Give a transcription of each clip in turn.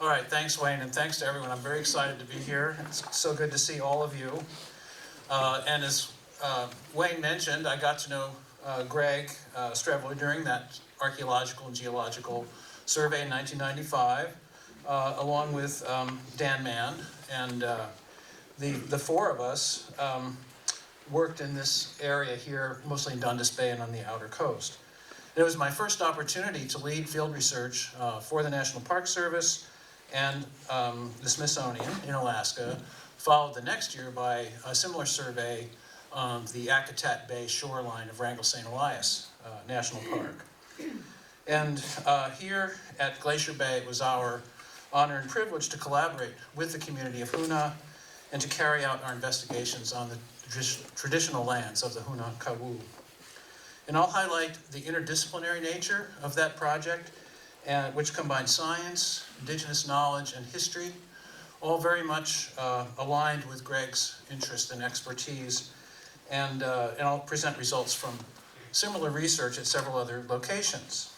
All right, thanks, Wayne, and thanks to everyone. I'm very excited to be here. It's so good to see all of you. And as Wayne mentioned, I got to know Greg Strevler during that archaeological and geological survey in 1995, along with Dan Mann. And the four of us worked in this area here, mostly in Dundas Bay and on the outer coast. It was my first opportunity to lead field research for the National Park Service and the Smithsonian in Alaska, followed the next year by a similar survey on the Akatat Bay shoreline of Wrangell-St. Elias National Park. And here at Glacier Bay, it was our honor and privilege to collaborate with the community of Hoonah and to carry out our investigations on the traditional lands of the Hoonah Kawu. And I'll highlight the interdisciplinary nature of that project, which combines science, indigenous knowledge, and history, all very much aligned with Greg's interest and expertise. And I'll present results from similar research at several other locations.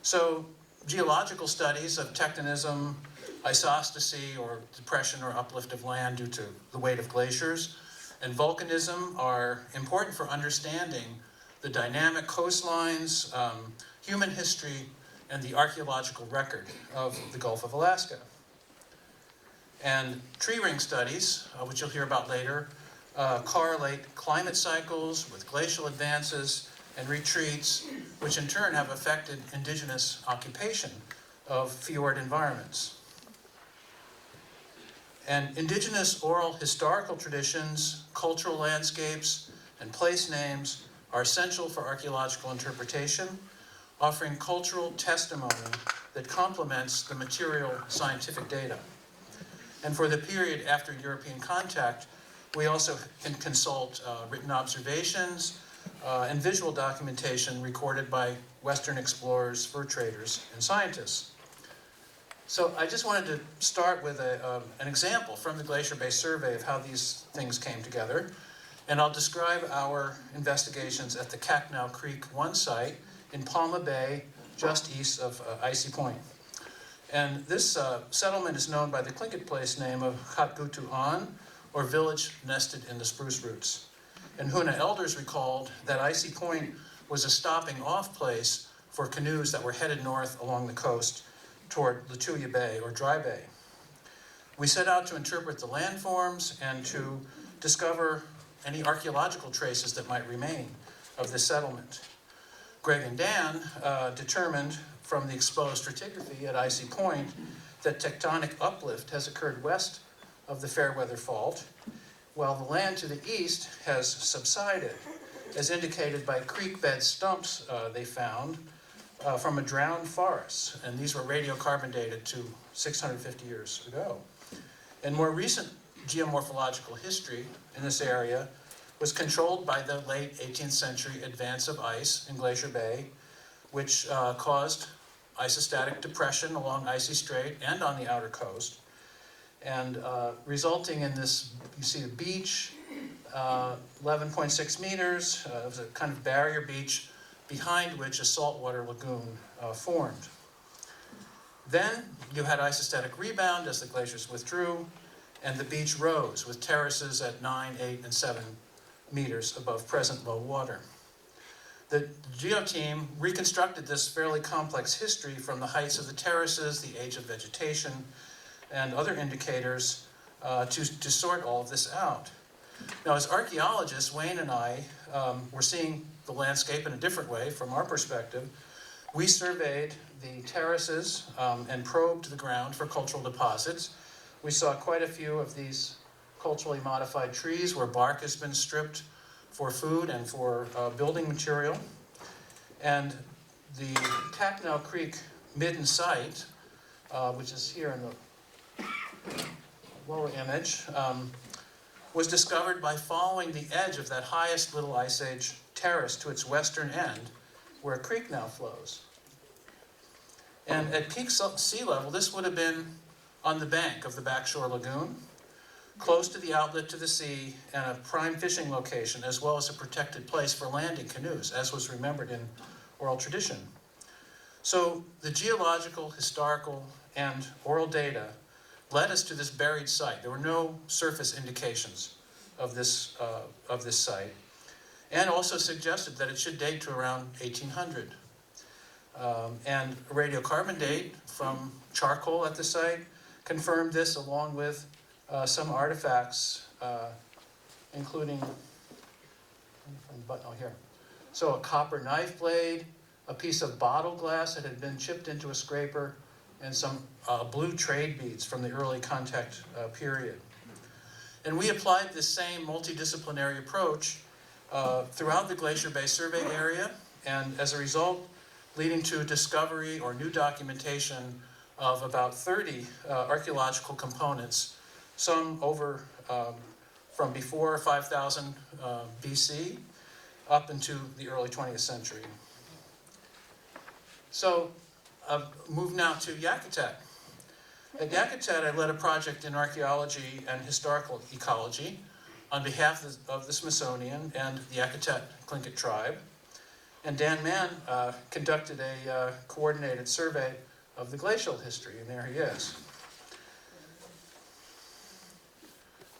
So, geological studies of tectonism, isostasy, or depression or uplift of land due to the weight of glaciers, and volcanism are important for understanding the dynamic coastlines, human history, and the archaeological record of the Gulf of Alaska. And tree ring studies, which you'll hear about later, correlate climate cycles with glacial advances and retreats, which in turn have affected indigenous occupation of fjord environments. And indigenous oral historical traditions, cultural landscapes, and place names are essential for archaeological interpretation, offering cultural testimony that complements the material scientific data. And for the period after European contact, we also can consult written observations and visual documentation recorded by Western explorers, fur traders, and scientists. So I just wanted to start with an example from the Glacier Bay survey of how these things came together. And I'll describe our investigations at the Cacnow Creek 1 site in Palma Bay, just east of Icy Point. And this settlement is known by the Tlingit place name of Khatgutuan, or village nested in the spruce roots. And Hoonah elders recalled that Icy Point was a stopping off place for canoes that were headed north along the coast toward Lituya Bay, or Dry Bay. We set out to interpret the landforms and to discover any archaeological traces that might remain of this settlement. Greg and Dan determined from the exposed stratigraphy at Icy Point that tectonic uplift has occurred west of the Fairweather Fault, while the land to the east has subsided, as indicated by creek bed stumps they found from a drowned forest. And these were radiocarbon dated to 650 years ago. And more recent geomorphological history in this area was controlled by the late 18th century advance of ice in Glacier Bay, which caused isostatic depression along Icy Strait and on the outer coast, and resulting in this, you see the beach, 11.6 meters, it was a kind of barrier beach behind which a saltwater lagoon formed. Then you had isostatic rebound as the glaciers withdrew, and the beach rose with terraces at 9, 8, and 7 meters above present low water. The geo team reconstructed this fairly complex history from the heights of the terraces, the age of vegetation, and other indicators to sort all of this out. Now, as archaeologists, Wayne and I were seeing the landscape in a different way from our perspective. We surveyed the terraces and probed the ground for cultural deposits. We saw quite a few of these culturally modified trees where bark has been stripped for food and for building material. And the Cacnow Creek Midden site, which is here in the lower image, was discovered by following the edge of that highest Little Ice Age terrace to its western end, where a creek now flows. And at peak sea level, this would have been on the bank of the Backshore Lagoon, close to the outlet to the sea and a prime fishing location, as well as a protected place for landing canoes, as was remembered in oral tradition. So the geological, historical, and oral data led us to this buried site. There were no surface indications of this site, and also suggested that it should date to around 1800. And a radiocarbon date from charcoal at the site confirmed this, along with some artifacts, including, here. So a copper knife blade, a piece of bottle glass that had been chipped into a scraper, and some blue trade beads from the early contact period. And we applied this same multidisciplinary approach throughout the Glacier Bay survey area, and as a result, leading to discovery or new documentation of about 30 archaeological components, some over from before 5000 BC up into the early 20th century. So move now to Yakutat. At Yakutat, I led a project in archaeology and historical ecology on behalf of the Smithsonian and the Yakutat Tlingit tribe. And Dan Mann conducted a coordinated survey of the glacial history, and there he is.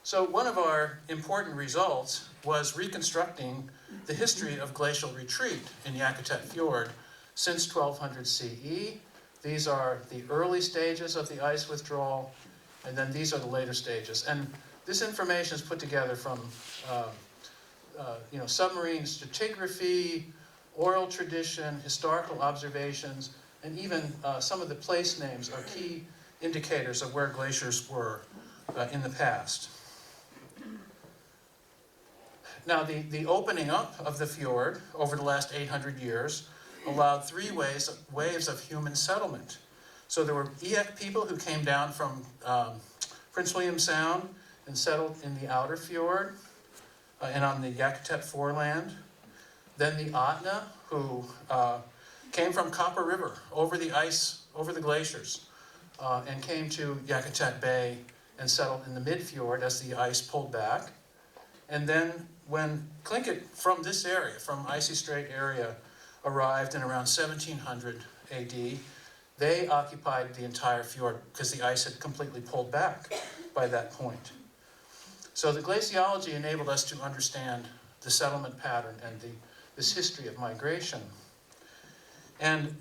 So one of our important results was reconstructing the history of glacial retreat in Yakutat Fjord since 1200 CE. These are the early stages of the ice withdrawal, and then these are the later stages. And this information is put together from submarine stratigraphy, oral tradition, historical observations, and even some of the place names are key indicators of where glaciers were in the past. Now, the opening up of the fjord over the last 800 years allowed three waves of human settlement. So there were Eyak people who came down from Prince William Sound and settled in the outer fjord and on the Yakutat foreland. Then the Atna, who came from Copper River over the ice, over the glaciers, and came to Yakutat Bay and settled in the mid-fjord as the ice pulled back. And then when Tlingit from this area, from Icy Strait area, arrived in around 1700 AD, they occupied the entire fjord because the ice had completely pulled back by that point. So the glaciology enabled us to understand the settlement pattern and this history of migration. And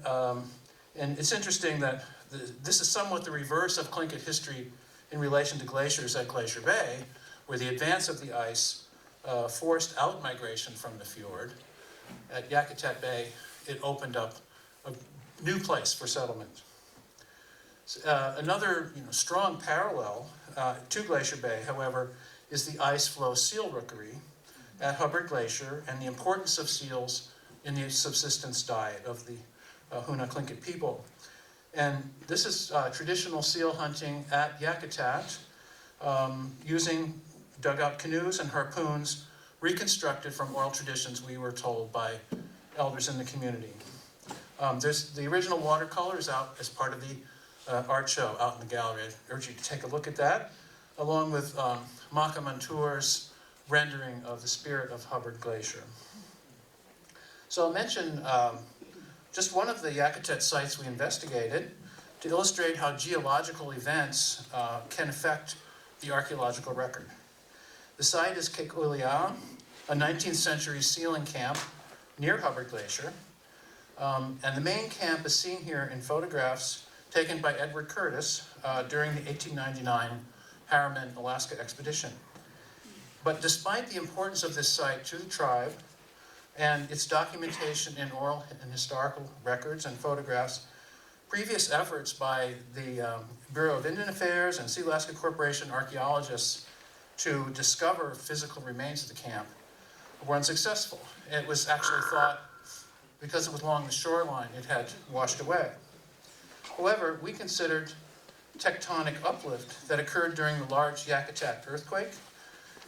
it's interesting that this is somewhat the reverse of Tlingit history in relation to glaciers at Glacier Bay, where the advance of the ice forced out migration from the fjord. At Yakutat Bay, it opened up a new place for settlement. Another strong parallel to Glacier Bay, however, is the ice flow seal rookery at Hubbard Glacier and the importance of seals in the subsistence diet of the Huna Tlingit people. And this is traditional seal hunting at Yakutat using dugout canoes and harpoons reconstructed from oral traditions, we were told, by elders in the community. There's the original watercolor is out as part of the art show out in the gallery. I urge you to take a look at that, along with Maka Mantur's rendering of the spirit of Hubbard Glacier. So I'll mention just one of the Yakutat sites we investigated to illustrate how geological events can affect the archaeological record. The site is Kekulia, a 19th century sealing camp near Hubbard Glacier. And the main camp is seen here in photographs taken by Edward Curtis during the 1899 Harriman, Alaska expedition. But despite the importance of this site to the tribe and its documentation in oral and historical records and photographs, previous efforts by the Bureau of Indian Affairs and Sealaska Corporation archaeologists to discover physical remains of the camp were unsuccessful. It was actually thought, because it was along the shoreline, it had washed away. However, we considered tectonic uplift that occurred during the large Yakutat earthquake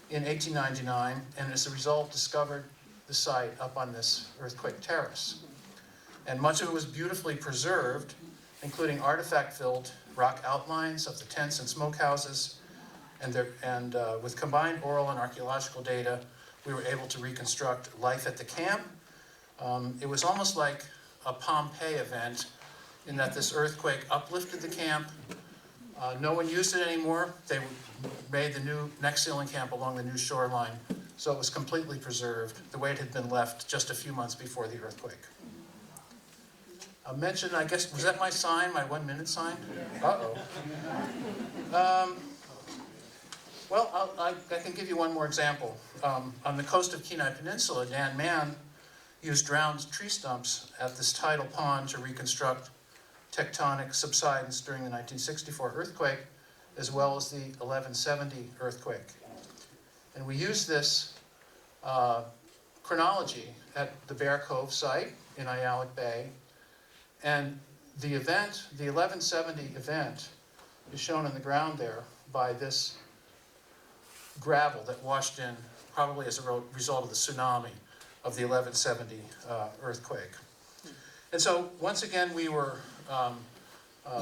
in 1899, and as a result discovered the site up on this earthquake terrace. And much of it was beautifully preserved, including artifact-filled rock outlines of the tents and smokehouses, and with combined oral and archaeological data, we were able to reconstruct life at the camp. It was almost like a Pompeii event in that this earthquake uplifted the camp. No one used it anymore. They made the new next sealing camp along the new shoreline, so it was completely preserved the way it had been left just a few months before the earthquake. I mentioned, I guess, was that my sign, my 1 minute sign? Uh-oh. Well, I can give you one more example. On the coast of Kenai Peninsula, Dan Mann used drowned tree stumps at this tidal pond to reconstruct tectonic subsidence during the 1964 earthquake, as well as the 1170 earthquake. And we used this chronology at the Bear Cove site in Ayalik Bay. And the event, the 1170 event, is shown in the ground there by this gravel that washed in, probably as a result of the tsunami of the 1170 earthquake. And so, once again, we were,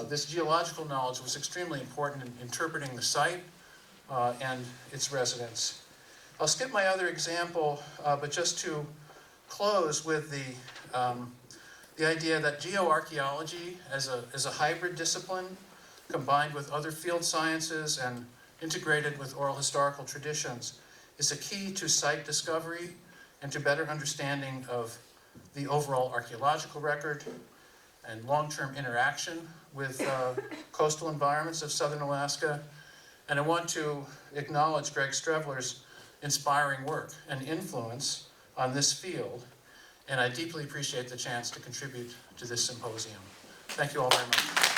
this geological knowledge was extremely important in interpreting the site and its residents. I'll skip my other example, but just to close with the idea that geoarchaeology as a hybrid discipline, combined with other field sciences and integrated with oral historical traditions, is a key to site discovery and to better understanding of the overall archaeological record and long-term interaction with coastal environments of southern Alaska. And I want to acknowledge Greg Strevler's inspiring work and influence on this field, and I deeply appreciate the chance to contribute to this symposium. Thank you all very much.